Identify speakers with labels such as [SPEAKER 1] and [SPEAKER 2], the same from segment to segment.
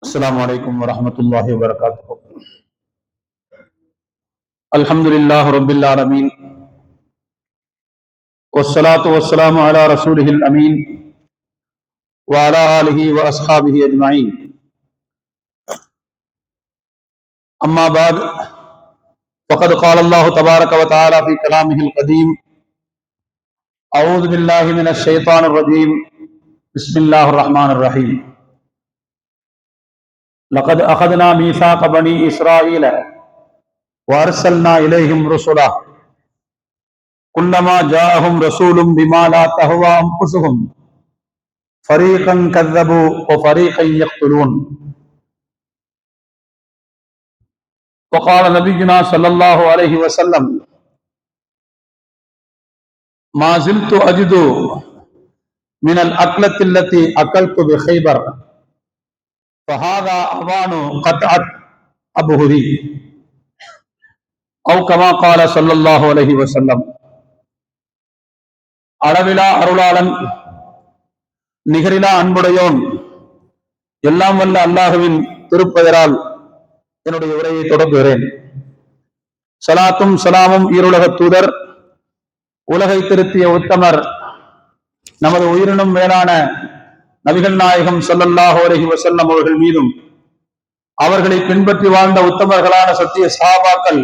[SPEAKER 1] السلام عليكم ورحمة الله وبركاته. الحمد لله رب العالمين والصلاة والسلام على رسوله الأمين وعلى آله وأصحابه أجمعين. أما بعد فقد قال الله تبارك وتعالى في كلامه القديم: أعوذ بالله من الشيطان الرجيم، بسم الله الرحمن الرحيم. لقد أخذنا ميثاق بني إسرائيل وأرسلنا إليهم رسلا كلما جاءهم رسول بما لا تهوى أنفسهم فريقا كذبوا وفريقا يقتلون. وقال نبينا صلى الله عليه وسلم: ما زلت أجد من الأكلة التي أكلت بخيبر فهذا أوان قطعت أبهري، أو كما قال صلى الله عليه وسلم. அளவிலா அருளாளன், நிகரிலா அன்புடையோன், எல்லாம் வல்ல அல்லாஹுவின் திருப்பெயரால் என்னுடைய உரையை தொடங்குகிறேன். சலாத்தும் சலாமும் ஈருலக தூதர், உலகை திருத்திய உத்தமர், நமது உயிரினும் மேலான நபிகள் நாயகம் ஸல்லல்லாஹு அலைஹி வஸல்லம் அவர்கள் மீதும், அவர்களை பின்பற்றி வாழ்ந்த உத்தமர்களான சத்திய சஹாபாக்கள்,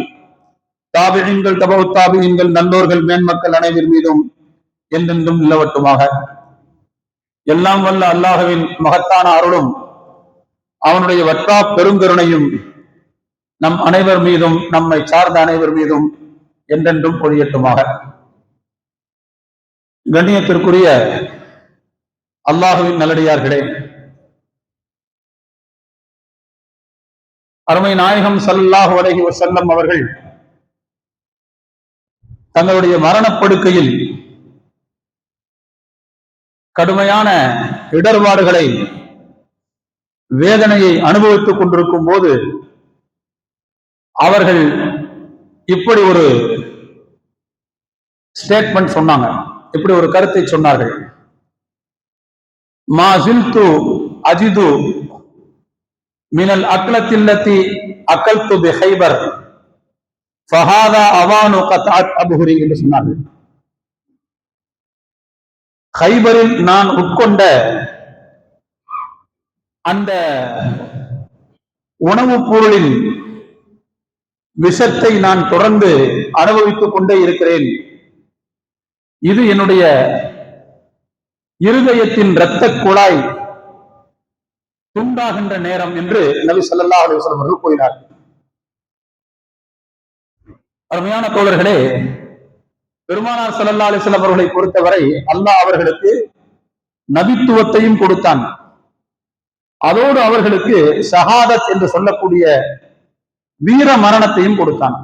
[SPEAKER 1] தாபிஈன்கள், தபஉ தாபிஈன்கள், நல்லோர்கள், மேன்மக்கள் அனைவர் மீதும் என்றென்றும் நிலவட்டுமாக. எல்லாம் வல்ல அல்லாஹுவின் மகத்தான அருளும் அவனுடைய வற்றா பெருங்கருணையும் நம் அனைவர் மீதும், நம்மை சார்ந்த அனைவர் மீதும் என்றென்றும் பொழியட்டுமாக. கண்ணியத்திற்குரிய அல்லாஹுவின் நல்லடியார்களே, அருமை நாயகம் ஸல்லல்லாஹு அலைஹி வஸல்லம் அவர்கள் தங்களுடைய மரணப்படுக்கையில் கடுமையான இடர்பாடுகளை, வேதனையை அனுபவித்துக் கொண்டிருக்கும் போது அவர்கள் இப்படி ஒரு ஸ்டேட்மெண்ட் சொன்னாங்க, இப்படி ஒரு கருத்தை சொன்னார்கள்: மா ஜில்து அஜிது மினல் அக்லத்தில்லத்தி அகல்து பிஹைபர் ஃபஹாதா அவானு கத்அத் அப்ஹுரி என்று சொன்னார்கள். ஹைபரில் நான் உட்கொண்ட அந்த உணவுப் பொருளின் விஷத்தை நான் தொடர்ந்து அனுபவித்துக் கொண்டே இருக்கிறேன். இது என்னுடைய இருதயத்தின் இரத்த குழாய் துண்டாகின்ற நேரம் என்று நபி ஸல்லல்லாஹு அலைஹி வஸல்லம் அவர்கள் கூறினார். அருமையான தோழர்களே, பெருமானார் ஸல்லல்லாஹு அலைஹி வஸல்லம் அவர்களை பொறுத்தவரை அல்லாஹ் அவர்களுக்கு நபித்துவத்தையும் கொடுத்தான். அதோடு அவர்களுக்கு ஷஹாதத் என்று சொல்லக்கூடிய வீர மரணத்தையும் கொடுத்தான்.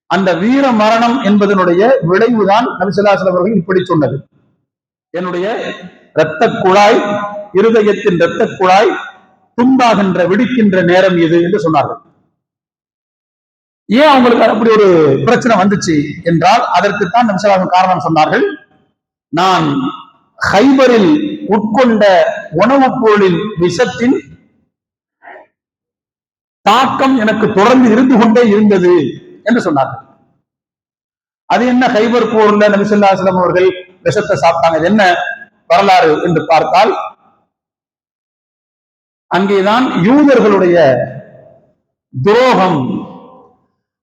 [SPEAKER 1] அந்த வீர மரணம் என்பதனுடைய விளைவுதான் நபி ஸல்லல்லாஹு அலைஹி வஸல்லம் அவர்கள் இப்படி சொன்னது: என்னுடைய இரத்த குழாய், இருதயத்தின் இரத்த குழாய் துண்டாகின்ற, வெடிக்கின்ற நேரம் இது என்று சொன்னார்கள். ஏன் அவங்களுக்கு அப்படி ஒரு பிரச்சனை வந்துச்சு என்றால், அதற்குத்தான் நபி ஸல்லல்லாஹு அலைஹி வஸல்லம் காரணம் சொன்னார்கள். நான் ஹைபரில் உட்கொண்ட உணவுப் பொருளின் விஷத்தின் தாக்கம் எனக்கு தொடர்ந்து இருந்து கொண்டே இருந்தது என்று சொன்னார்கள். அது என்ன ஹைபர் போர்ல நபி ஸல்லல்லாஹு அலைஹி வஸல்லம் அவர்கள் விஷத்தை சாப்பிட்டாங்க, இது என்ன வரலாறு என்று பார்த்தால், அங்கேதான் யூதர்களுடைய துரோகம்,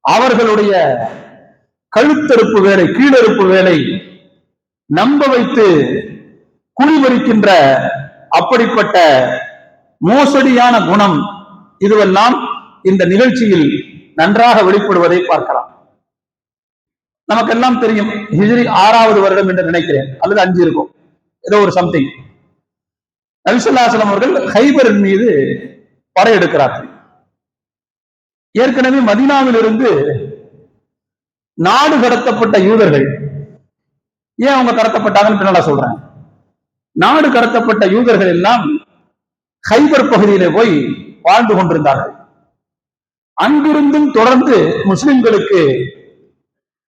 [SPEAKER 1] அவர்களுடைய கழுத்தறுப்பு வேலை, கீழறுப்பு வேலை, நம்ப வைத்து குழிபறிக்கின்ற அப்படிப்பட்ட மோசடியான குணம், இதுவெல்லாம் இந்த நிகழ்ச்சியில் நன்றாக வெளிப்படுவதை பார்க்கலாம். நமக்கெல்லாம் தெரியும், ஹிஜ்ரி 6வது வருடம் என்று நினைக்கிறேன், அல்லது 5 இருக்கும், ஏதோ ஒரு சம்திங். நபி ஸல்லல்லாஹு அலைஹி வஸல்லம் அவர்கள் ஹைபரின் மீது படையெடுக்கிறார்கள். ஏற்கனவே மதீனாவில் இருந்து நாடு கடத்தப்பட்ட யூதர்கள், ஏன் அவங்க கடத்தப்பட்டாங்கன்னு பின்னால சொல்றேன். நாடு கடத்தப்பட்ட யூதர்கள் எல்லாம் ஹைபர் பகுதியிலே போய் வாழ்ந்து கொண்டிருந்தார்கள். அங்கிருந்தும் தொடர்ந்து முஸ்லிம்களுக்கு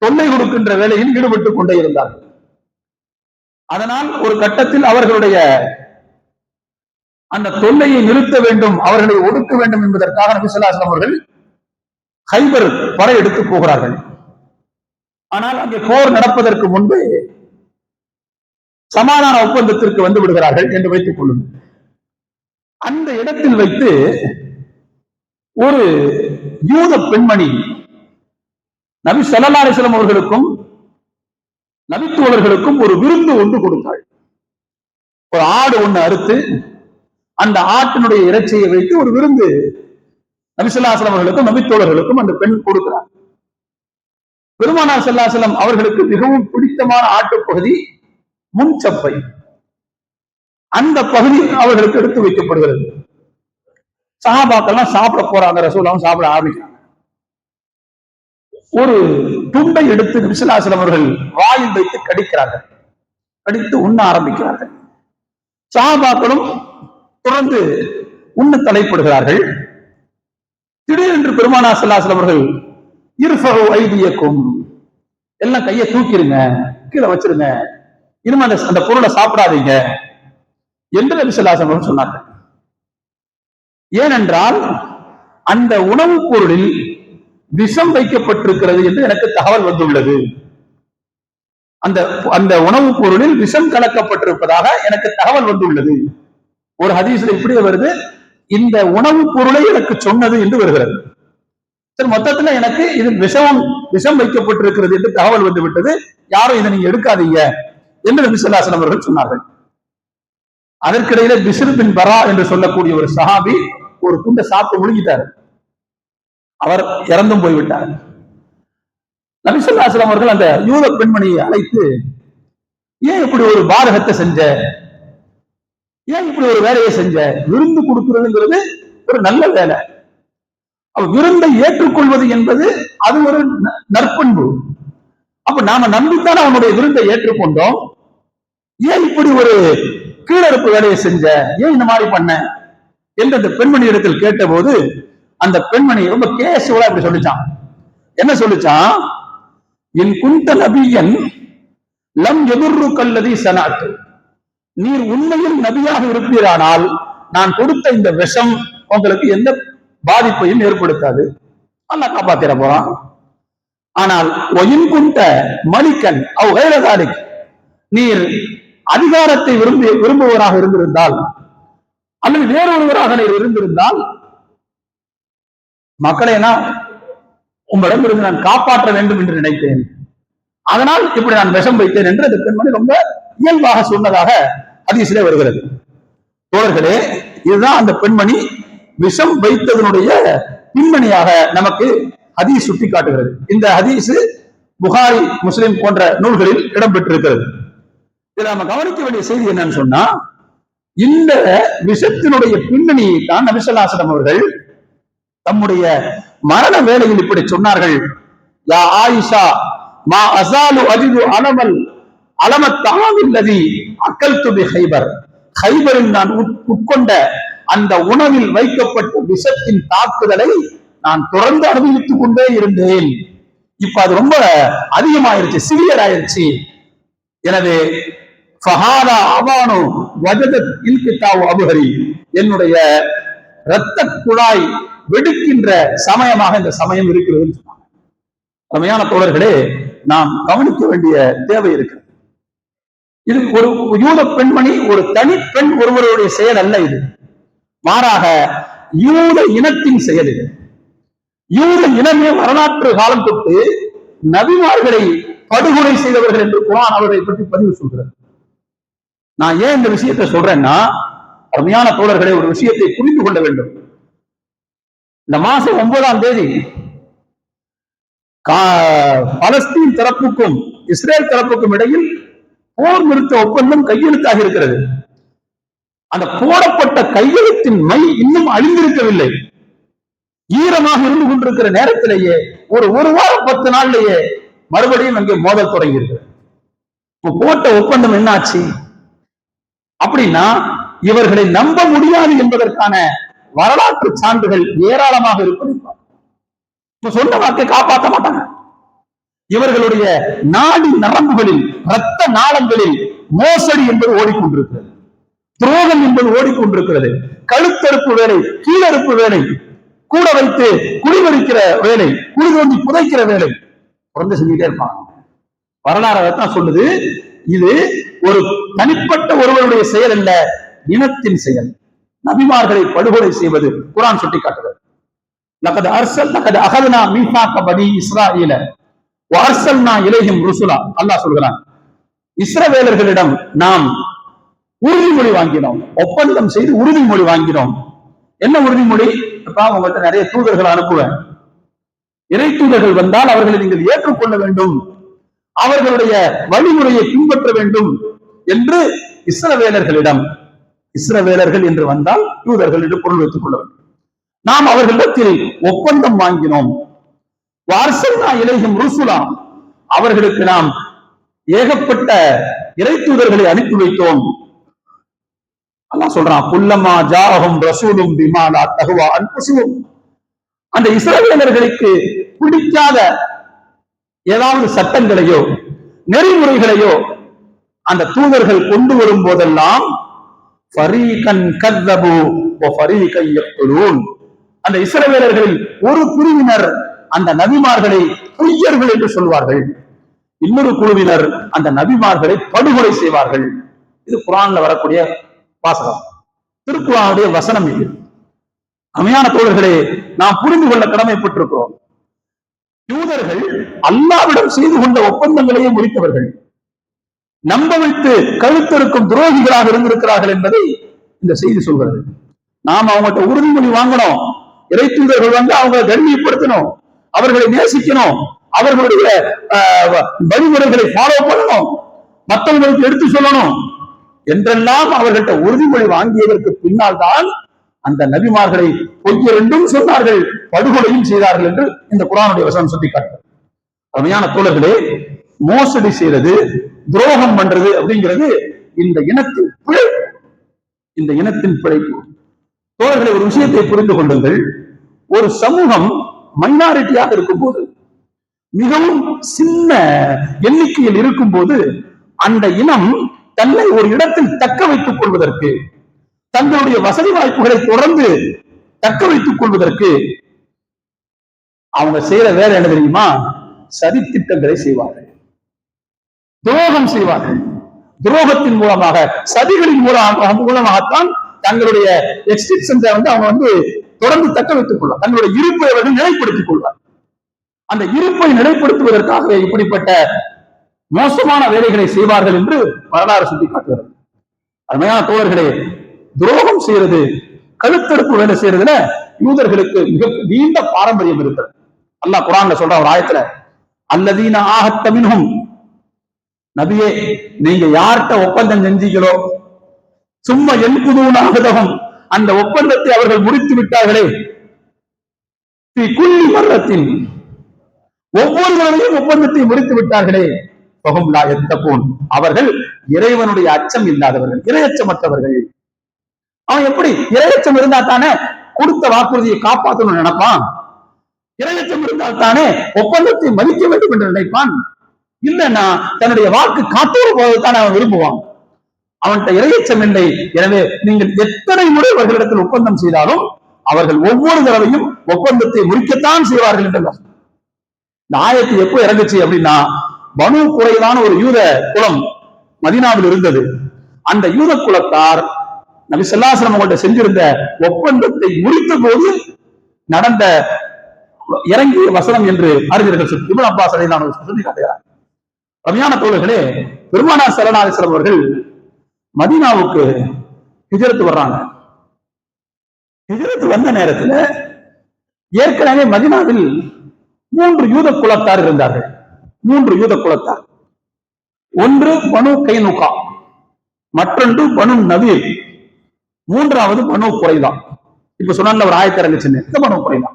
[SPEAKER 1] தொல்லை கொடுக்கின்ற வேலையில் ஈடுபட்டுக் கொண்டே இருந்தார்கள். அதனால் ஒரு கட்டத்தில் அவர்களுடைய அந்த தொல்லையை நிறுத்த வேண்டும், அவர்களை ஒடுக்க வேண்டும் என்பதற்காக நபி ஸல்லல்லாஹு அலைஹி வஸல்லம் அவர்கள் கைபர் படை எடுத்து போகிறார்கள். ஆனால் அங்கே போர் நடப்பதற்கு முன்பு சமாதான ஒப்பந்தத்திற்கு வந்து விடுகிறார்கள் என்று வைத்துக் கொள்ளுங்கள். அந்த இடத்தில் வைத்து ஒரு யூத பெண்மணி நபி ஸல்லல்லாஹு அலைஹி வஸல்லம் அவர்களுக்கும் நபித்தோழர்களுக்கும் ஒரு விருந்து ஒன்று கொடுத்தாள். ஒரு ஆடு ஒன்று அறுத்து அந்த ஆட்டினுடைய இறைச்சியை வைத்து ஒரு விருந்து நபி ஸல்லல்லாஹு அலைஹி வஸல்லம் அவர்களுக்கும் நபித்தோழர்களுக்கும் அந்த பெண் கொடுக்கிறார். பெருமானார் ஸல்லல்லாஹு அலைஹி வஸல்லம் அவர்களுக்கு மிகவும் பிடித்தமான ஆட்டுப்பகுதி முன்சப்பை. அந்த பகுதி அவர்களுக்கு எடுத்து வைக்கப்படுகிறது. சஹாபாக்கள்லாம் சாப்பிட போறாங்க, ரசூலுல்லாஹ் சாப்பிட ஆரம்பிக்கிறாங்க. ஒரு துண்டை எடுத்து நபி ஸல்லல்லாஹு அலைஹி வஸல்லம் அவர்கள் வாயில் வைத்து கடிக்கிறார்கள், கடித்து உண்ண ஆரம்பிக்கிறார்கள். சஹாபாக்களும் தொடர்ந்து உண்ண தலைப்படுகிறார்கள். திடீரென்று பெருமானார் ஸல்லல்லாஹு அலைஹி வஸல்லம் அவர்கள் இர்ஃபஉ ஐதியக்கும், எல்லாம் கையை தூக்கிடுங்க, கீழே வச்சிருங்க, இனிமே அந்த பொருளை சாப்பிடாதீங்க என்று நபி ஸல்லல்லாஹு அலைஹி வஸல்லம் சொன்னார்கள். ஏனென்றால் அந்த உணவுப் பொருளில் விஷம் வைக்கப்பட்டிருக்கிறது என்று எனக்கு தகவல் வந்துள்ளது. அந்த உணவுப் பொருளில் விஷம் கலக்கப்பட்டிருப்பதாக எனக்கு தகவல் வந்துள்ளது. ஒரு ஹதீஸ்ல இப்படியே வருது, இந்த உணவுப் பொருளை எனக்கு சொன்னது என்று வருகிறது. சரி, மொத்தத்துல எனக்கு இது விஷம் வைக்கப்பட்டிருக்கிறது என்று தகவல் வந்து விட்டது, யாரும் இதை நீங்க எடுக்காதீங்க என்று நபி ஸல்லல்லாஹு அலைஹி வஸல்லம் அவர்கள் சொன்னார்கள். அதற்கிடையில பிஸ்ர் பின் பரா என்று சொல்லக்கூடிய ஒரு சஹாபி ஒரு துண்டை சாப்பிட்டு முழுகிட்டார், அவர் இறந்தும் போய்விட்டார். நபி ஸல்லல்லாஹு அலைஹி வஸல்லம் அவர்கள் அந்த யூத பெண்மணியை அழைத்து, ஏன் இப்படி ஒரு பாரகத்தை செஞ்ச, ஏன் இப்படி ஒரு வேலையை செஞ்ச, விருந்து கொடுக்கிறதுங்கிறது ஒரு நல்ல வேலை, விருந்தை ஏற்றுக்கொள்வது என்பது அது ஒரு நற்பண்பு. அப்ப நாம நம்பித்தான் அவனுடைய விருந்தை ஏற்றுக்கொண்டோம், ஏன் இப்படி ஒரு கீழறுப்பு வேலையை செஞ்ச, ஏன் இந்த மாதிரி பண்ண என்று அந்த பெண்மணி இடத்தில் கேட்ட போது அந்த பெண்மணி ரொம்ப கேசுவலா இப்படி சொல்லிச்சான். என்ன சொல்லிச்சான்? என் குந்த நபியன் லம் எதிர்ரு கல்லதி சனாத்து, நீர் உண்மையில் நபியாக இருப்பீரானால் நான் கொடுத்த இந்த விஷம் உங்களுக்கு எந்த பாதிப்பையும் ஏற்படுத்தாது, அல்லாஹ் காப்பாத்திர போறான். ஆனால் ஒயின் குந்த மலிக்கன் அவ் கைலதாலிக், நீர் அதிகாரத்தை விரும்புவராக இருந்திருந்தால் அல்லது வேறொருவராக நீர் இருந்திருந்தால் மக்களை எல்லாம் உங்களிடமிருந்து நான் காப்பாற்ற வேண்டும் என்று நினைத்தேன், அதனால் இப்படி நான் விஷம் வைத்தேன் என்று அந்த பெண்மணி ரொம்ப இயல்பாக சொன்னதாக ஹதீஸிலே வருகிறது. தோழர்களே, இதுதான் அந்த பெண்மணி விஷம் வைத்ததனுடைய பின்னணியாக நமக்கு ஹதீஸ் சுட்டி காட்டுகிறது. இந்த ஹதீஸ் புகாரி, முஸ்லிம் போன்ற நூல்களில் இடம்பெற்றிருக்கிறது. இதில் நம்ம கவனிக்க வேண்டிய செய்தி என்னன்னு சொன்னா, இந்த விஷத்தினுடைய பின்னணியை தான் நபி ஸல்லல்லாஹு அலைஹி வஸல்லம் அவர்கள் தம்முடைய மரண வேளையில் இப்படி சொன்னார்கள். யா ஆயிஷா மா அஸாலு அஜிது அலமத் தஆமில்லதி அக்கல்து பி கைபர், கைபரில் நான் உட்கொண்ட அந்த உணவில் வைக்கப்பட்ட விஷத்தின் தாக்குதலை நான் தொடர்ந்து அனுபவித்துக் கொண்டே இருந்தேன். இப்ப அது ரொம்ப அதிகமாயிருச்சு, சிவியர் ஆயிருச்சு. எனவே என்னுடைய இரத்த குழாய் வெடிக்கின்ற சமயமாக இந்த சமயம் இருக்கிறது. அருமையான தோழர்களே, நாம் கவனிக்க வேண்டிய தேவை இருக்கிறது. இது ஒரு யூத பெண்மணி, ஒரு தனி பெண் ஒருவருடைய செயல் அல்ல, இது மாறாக யூத இனத்தின் செயல். இது யூத இனமே வரலாற்று காலம் தொட்டு நபிமார்களை படுகொலை செய்தவர்கள் என்று குர்ஆன் அவர்களை பற்றி பதிவு சொல்கிறது. நான் ஏன் இந்த விஷயத்தை சொல்றேன்னா, அருமையான தோழர்களை ஒரு விஷயத்தை புரிந்து கொள்ள வேண்டும். இந்த மாசம் 9ஆம் தேதி பலஸ்தீன் தரப்புக்கும் இஸ்ரேல் தரப்புக்கும் இடையில் போர் நிறுத்த ஒப்பந்தம் கையெழுத்தாக இருக்கிறது. அந்த போடப்பட்ட கையெழுத்தின் மை இன்னும் அழிந்திருக்கவில்லை. ஈரமாக இருந்து கொண்டிருக்கிற நேரத்திலேயே ஒரு வாரம் 10 நாள்லேயே மறுபடியும் அங்கே மோதல் தொடங்கி இருக்கு. போட்ட ஒப்பந்தம் என்னாச்சு அப்படின்னா, இவர்களை நம்ப முடியாது என்பதற்கான வரலாற்று சான்றுகள் ஏராளமாக இருப்பது. இப்ப சொன்ன வாக்கை காப்பாற்ற மாட்டாங்க. இவர்களுடைய நாடி நரம்புகளில், இரத்த நாளங்களில் மோசடி என்பது ஓடிக்கொண்டிருக்கிறது. துரோகம் என்பது ஓடிக்கொண்டிருக்கிறது. கழுத்தறுப்பு வேலை, கீழறுப்பு வேலை, கூட வைத்து குடிமறிக்கிற வேலை, குடி தோண்டி புதைக்கிற வேலை தொடர்ந்து செஞ்சுட்டே இருப்பாங்க. வரலாறு தான் சொல்லுது, இது ஒரு தனிப்பட்ட ஒருவருடைய செயல் அல்ல, இனத்தின் செயல். நபிமார்களை படுகொலை செய்வது குர்ஆன் சுட்டி காட்டுகிறது. லகத் அகதுனா மீசாக பனி இஸ்ராயீல வ அர்சல்னா இலைஹிம் ருசுலா. அல்லாஹ் சொல்கிறான், இஸ்ரவேலர்களிடம் நாம் உறுதிமொழி வாங்கினோம், ஒப்பந்தம் செய்து உறுதிமொழி வாங்கினோம். என்ன உறுதிமொழி? உங்கள்கிட்ட நிறைய தூதர்கள் அனுப்புவேன், இறை தூதர்கள் வந்தால் அவர்களை நீங்கள் ஏற்றுக்கொள்ள வேண்டும், அவர்களுடைய வழிமுறையை பின்பற்ற வேண்டும் என்று இஸ்ரவேலர்களிடம், இஸ்ரவேலர்கள் என்று வந்தால் யூதர்கள் என்று பொருள் வைத்துக் கொள்ள வேண்டும், நாம் அவர்களிடத்தில் ஒப்பந்தம் வாங்கினோம். வார்சல்னா இலைஹிம் ருசுலா, அவர்களுக்கு நாம் ஏகப்பட்ட இறை தூதர்களை அனுப்பி வைத்தோம். அல்லாஹ் சொல்றான், குல்லமா ஜாஅஹும் ரசூலும் பிமா லா தஹ்வா அன்ஃபுஸுஹும். அந்த இஸ்ரவேலர்களுக்கு பிடிக்காத ஏதாவது சட்டங்களையோ நெறிமுறைகளையோ அந்த தூதர்கள் கொண்டு வரும் போதெல்லாம் ஃபரீகன் கذبு வ ஃபரீகன் யக்துலூன், அந்த இஸ்ரவேலர்களில் ஒரு பிரிவினர் அந்த நபிமார்களை பொய்யர்கள் என்று சொல்வார்கள், இன்னொரு குழுவினர் அந்த நபிமார்களை படுகொலை செய்வார்கள். இது குர்ஆன்ல வரக்கூடிய வாசகம், திருக்குர்ஆனுடைய வசனம். இது அருமையான தோழர்களே, நாம் புரிந்து கொள்ள கடமைப்பட்டிருக்கிறோம். யூதர்கள் அல்லாஹ்விடம் செய்து கொண்ட ஒப்பந்தங்களையே முறித்தவர்கள், நம்ப வைத்து கழுத்தறுக்கும் துரோகிகளாக இருந்திருக்கிறார்கள் என்பதை இந்த செய்தி சொல்கிறது. நாம் அவங்கள்ட்ட உறுதிமொழி வாங்கணும், இறை தூதர்கள் வந்து அவங்க கண்ணியப்படுத்தணும், அவர்களை நேசிக்கணும், அவர்களுடைய வழிமுறைகளை ஃபாலோ பண்ணணும், மற்றவங்களுக்கு எடுத்து சொல்லணும் என்றெல்லாம் அவர்கள்ட்ட உறுதிமொழி வாங்கியதற்கு பின்னால் தான் அந்த நபிமார்களை பொய்யர் என்றும் சொன்னார்கள், படுகொலையும் செய்தார்கள் என்று இந்த குர்ஆனுடைய வசனம் சுட்டி காட்டுகிறது. அருமையான தோழர்களே, மோசடி செய்யறது, துரோகம் பண்றது அப்படிங்கிறது இந்த இனத்தின் பிழைப்பு, இந்த இனத்தின் பிழைப்பு. தோழர்களை, ஒரு விஷயத்தை புரிந்து கொள்ளுங்கள். ஒரு சமூகம் மைனாரிட்டியாக இருக்கும் போது, மிகவும் சின்ன எண்ணிக்கையில் இருக்கும் போது, அந்த இனம் தன்னை ஒரு இடத்தில் தக்க வைத்துக் கொள்வதற்கு, தங்களுடைய வசதி வாய்ப்புகளை தொடர்ந்து தக்க வைத்துக் கொள்வதற்கு அவங்க செய்யற வேலை என்ன தெரியுமா? சதி திட்டங்களை செய்வார்கள், துரோகம் செய்வார்கள். துரோகத்தின் மூலமாக, சதிகளின் மூலமாகத்தான் தங்களுடைய எக்ஸ்டென்ஷனை வந்து அவங்க வந்து தொடர்ந்து தக்க வைத்துக் கொள்வார், தங்களுடைய இருப்பை அவர்கள் நிலைப்படுத்திக் கொள்வார். அந்த இருப்பை நிலைப்படுத்துவதற்காக இப்படிப்பட்ட மோசமான வேலைகளை செய்வார்கள் என்று வரலாறு சுட்டி காட்டுகிறது. அருமையான தோழர்களே, துரோகம் செய்யறது, கழுத்தறுப்பு வேலை செய்யறதுல யூதர்களுக்கு மிக நீண்ட பாரம்பரியம் இருக்கிறது. அல்லாஹ் குர்ஆன்ல சொல்ற ஒரு ஆயத்துல, அல்லதீன ஆஹத்த மின்ஹும், நபியே நீங்க யார்கிட்ட ஒப்பந்தம் செஞ்சீங்களோ, சும்மா என்குதூன அஹதஹும், அந்த ஒப்பந்தத்தை அவர்கள் முடித்து விட்டார்களே, ஃபீ குல்லி மர்ரத்தின், ஒவ்வொரு தடவையும் ஒப்பந்தத்தை முடித்து விட்டார்களே, ஃபஹும் லா யத்தகூன், அவர்கள் இறைவனுடைய அச்சம் இல்லாதவர்கள், இறையச்சமற்றவர்கள். அவன் எப்படி இறையச்சம் இருந்தா தானே கொடுத்த வாக்குறுதியை காப்பாற்றணும்னு நினைப்பான், இறையச்சம் இருந்தால் தானே ஒப்பந்தத்தை மதிக்க வேண்டும் என்று நினைப்பான். இல்லைன்னா தன்னுடைய வாக்கு காத்தோடு போவதுதானே அவன் விரும்புவான். அவன்கிட்ட இறையச்சம் இல்லை. எனவே நீங்கள் எத்தனை முறை அவர்களிடத்தில் ஒப்பந்தம் செய்தாலும் அவர்கள் ஒவ்வொரு தடவையும் ஒப்பந்தத்தை முறிக்கத்தான் செய்வார்கள் என்று. இந்த ஆயத்து எப்போ இறங்குச்சு அப்படின்னா, பனு குறைவான ஒரு யூத குலம் மதீனாவில் இருந்தது. அந்த யூத குலத்தார் நபி ஸல்லல்லாஹு அலைஹி வஸல்லம் அவங்கள்ட்ட செஞ்சிருந்த ஒப்பந்தத்தை முறித்த போது நடந்த இறங்கிய வசனம் என்று அறிஞர்கள் இப்னு அப்பாஸ் ரலியல்லாஹு அன்ஹு சொல்லி காட்டுகிறார். ரம்யான தோழர்களே, பெருமானார் ஸல்லல்லாஹு அலைஹி வஸல்லம் அவர்கள் மதீனாவுக்கு ஹிஜ்ரத் வர்றாங்க. ஹிஜ்ரத் வந்த நேரத்தில் ஏற்கனவே மதீனாவில் 3 யூத குலத்தார் இருந்தார்கள். 3 யூத குலத்தார். ஒன்று பனு கைனுகா, மற்றொன்று பனு நதீர், மூன்றாவது பனு குறைலா. இப்ப சொன்ன ஒரு ஆயத்திறங்கு சின்ன இந்த பனு குறைலா